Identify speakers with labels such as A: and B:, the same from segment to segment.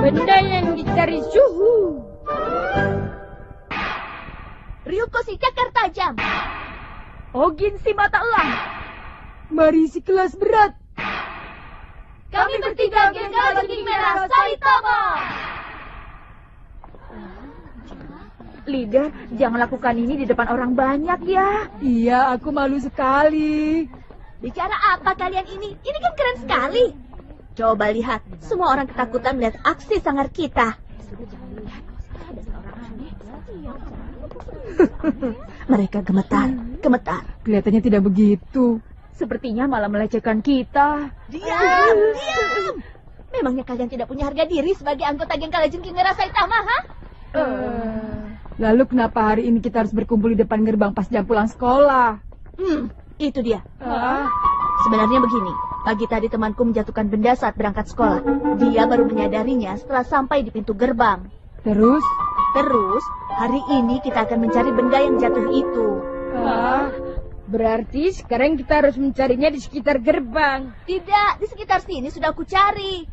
A: benda yang dicari suhu.
B: Ryuko si cakar tajam.
C: Ogin si mata elang.
D: Mari si kelas berat.
B: Kami bertiga geng kalajengking merah Saitama.
C: Leader, jangan lakukan ini di depan orang banyak ya.
D: Iya, aku malu sekali.
B: Bicara apa kalian ini? Ini kan keren sekali. Coba lihat, semua orang ketakutan melihat aksi sangar kita. Mereka gemetar.
D: Kelihatannya tidak begitu.
C: Sepertinya malah melecehkan kita.
B: Diam. Memangnya kalian tidak punya harga diri sebagai anggota geng kalajengking merah Saitama, ha?
D: Lalu kenapa hari ini kita harus berkumpul di depan gerbang pas jam pulang sekolah?
B: Itu dia. Sebenarnya begini, pagi tadi temanku menjatuhkan benda saat berangkat sekolah. Dia baru menyadarinya setelah sampai di pintu gerbang.
D: Terus,
B: hari ini kita akan mencari benda yang jatuh itu.
A: Berarti sekarang kita harus mencarinya di sekitar gerbang.
B: Tidak, di sekitar sini sudah aku cari.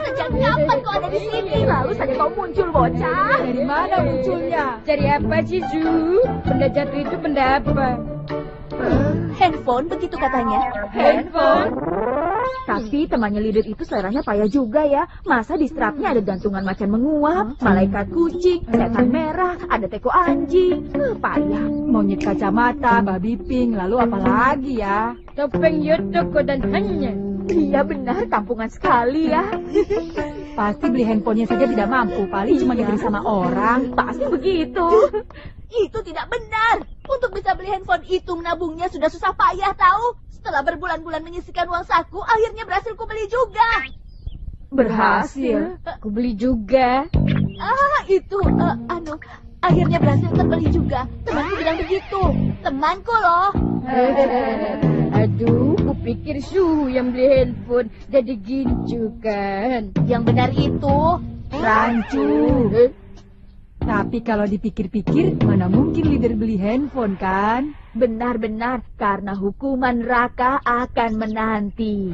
B: Sejak kapan kau ada di sini?
C: Lalu saja kau muncul, bocah.
D: dari mana munculnya?
A: Cari apa sih, Su? Benda jatuh itu benda apa?
B: Handphone, begitu katanya.
A: Handphone?
C: Tapi temannya leader itu seleranya payah juga ya. Masa di strapnya ada gantungan macan menguap, malaikat kucing, setan merah, ada teko anjing. Payah.
D: Monyet kacamata, babi pink, lalu apa lagi ya?
A: Topeng Yotoko dan hanya.
C: Iya benar, kampungan sekali ya.
D: Pasti beli handphonenya saja tidak mampu, paling cuma dibeli sama orang.
C: Pasti begitu.
B: Itu tidak benar. Untuk bisa beli handphone itu menabungnya sudah susah payah tahu. Setelah berbulan-bulan menyisihkan uang saku, akhirnya berhasil ku beli juga.
C: Berhasil.
A: Aku beli juga.
B: Akhirnya berhasil terbeli juga. Temanku bilang begitu. Temanku loh.
A: Aduh, kupikir Su yang beli handphone jadi gincu kan.
B: Yang benar itu
D: Rancu. Tapi kalau dipikir-pikir, mana mungkin leader beli handphone kan?
C: Benar-benar, karena hukuman neraka akan menanti.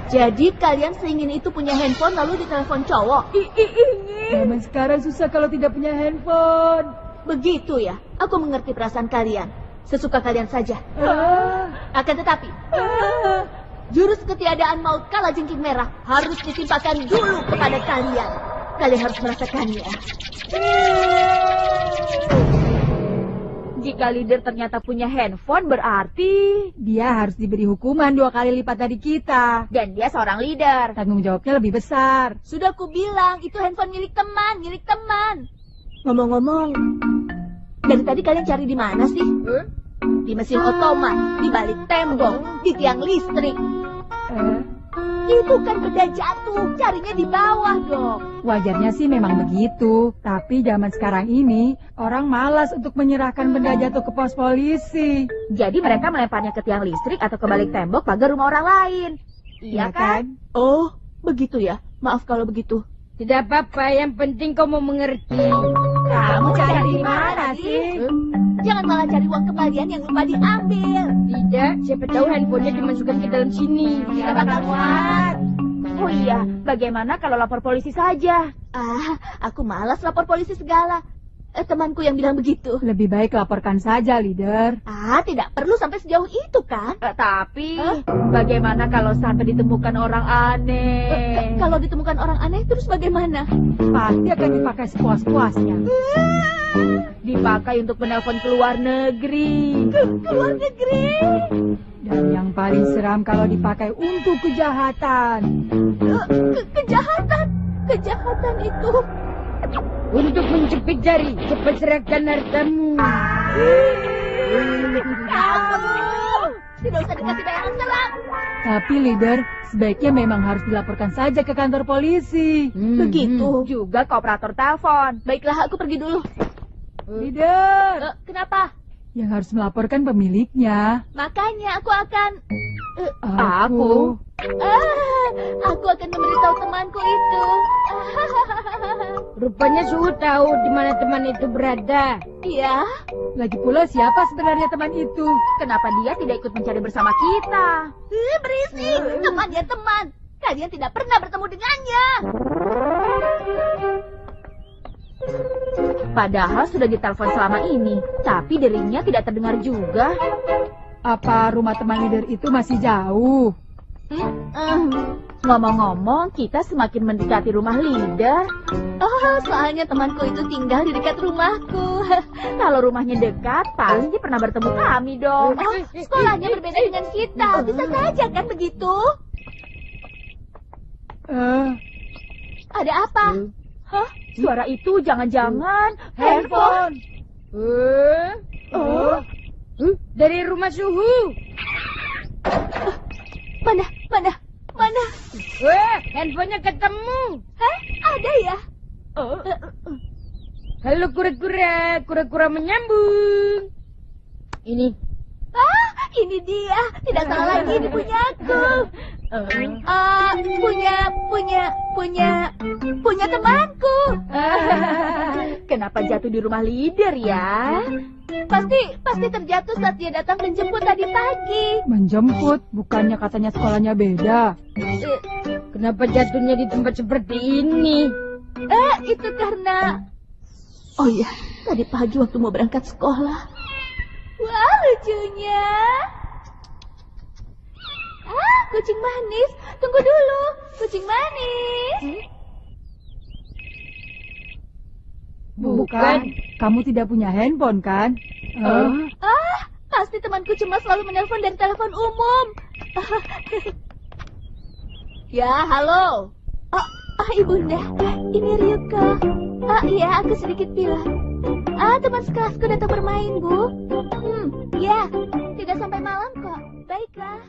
B: Jadi kalian seingin itu punya handphone lalu ditelepon cowok?
C: Ingin.
D: Zaman sekarang susah kalau tidak punya handphone.
B: Begitu ya, aku mengerti perasaan kalian. Sesuka kalian saja. Akan tetapi, jurus ketiadaan maut kalajengking merah harus ditimpakan dulu kepada kalian. Kalian harus merasakannya.
C: Jika leader ternyata punya handphone, berarti
D: Dia harus diberi hukuman 2 kali lipat dari kita.
C: dan dia seorang leader.
D: Tanggung jawabnya lebih besar.
B: Sudah aku bilang, itu handphone milik teman. Ngomong-ngomong, dari tadi kalian cari di mana sih? Di mesin otomat, di balik tembok, di tiang listrik. Itu kan benda jatuh, carinya di bawah dong.
D: Wajarnya sih memang begitu. Tapi zaman sekarang ini, orang malas untuk menyerahkan benda jatuh ke pos polisi.
C: Jadi mereka melemparnya ke tiang listrik atau ke balik tembok pagar rumah orang lain. Iya kan?
B: Oh, begitu ya. Maaf kalau begitu.
A: Tidak apa-apa, yang penting kau mau mengerti.
D: Kamu cari di mana sih?
B: Jangan malah cari uang kembalian yang lupa diambil.
A: Tidak, siapa tahu handphonenya dimasukkan ke dalam sini.
B: Tidak bakal muat.
C: Oh iya, bagaimana kalau lapor polisi saja?
B: Aku malas lapor polisi segala. Temanku yang bilang begitu.
D: Lebih baik laporkan saja, leader.
B: Tidak perlu sampai sejauh itu kan?
C: Tapi, bagaimana kalau sampai ditemukan orang aneh?
B: Kalau ditemukan orang aneh terus bagaimana?
D: Pasti akan dipakai sepuas-puasnya.
C: Dipakai untuk menelpon ke luar negeri.
B: Ke luar negeri.
D: Dan yang paling seram kalau dipakai untuk kejahatan.
B: Kejahatan itu.
A: Untuk menjepit jari, cepat serahkan hartamu.
B: Kamu tidak usah dikasih bayaran seram.
D: Tapi leader, sebaiknya memang harus dilaporkan saja ke kantor polisi.
B: Begitu.
C: Juga ke operator telepon.
B: Baiklah, aku pergi dulu.
D: Leader,
B: Kenapa?
D: yang harus melaporkan pemiliknya.
B: Makanya aku akan...
D: Aku.
B: Aku akan memberitahu temanku itu.
A: Rupanya Suhu tahu di mana teman itu berada.
B: Iya.
D: Lagi pula siapa sebenarnya teman itu?
C: Kenapa dia tidak ikut mencari bersama kita?
B: Berisik. Temannya teman. Kalian tidak pernah bertemu dengannya.
C: Padahal sudah ditelepon selama ini, tapi derinya tidak terdengar juga.
D: Apa rumah teman leader itu masih jauh?
C: Ngomong-ngomong, kita semakin mendekati rumah leader.
B: Oh, soalnya temanku itu tinggal di dekat rumahku.
C: Kalau rumahnya dekat, pasti pernah bertemu kami dong.
B: Oh, sekolahnya berbeda dengan kita. Bisa saja kan begitu? Ada apa?
C: Hah? Suara itu jangan-jangan handphone.
A: Dari rumah Suhu.
B: Mana?
A: Handphonenya ketemu.
B: Hah? Ada ya?
A: Halo kura-kura menyambung. Ini.
B: Ini dia. Tidak salah lagi, ini punyaku. Punya temanku.
C: Kenapa jatuh di rumah leader ya?
B: Pasti terjatuh saat dia datang menjemput tadi pagi.
D: Menjemput? Bukannya katanya sekolahnya beda.
A: Kenapa jatuhnya di tempat seperti ini?
B: Itu karena... Oh iya, tadi pagi waktu mau berangkat sekolah. Wah, lucunya. Kucing manis. Tunggu dulu, kucing manis.
D: Bukan. Kamu tidak punya handphone, kan?
B: Pasti temanku cuma selalu menelpon dari telepon umum. Ya, halo. Ibunda, ini Ryuko. Iya, aku sedikit bilang. Teman sekelasku datang bermain, Bu. Ya, tidak sampai malam kok. Baiklah.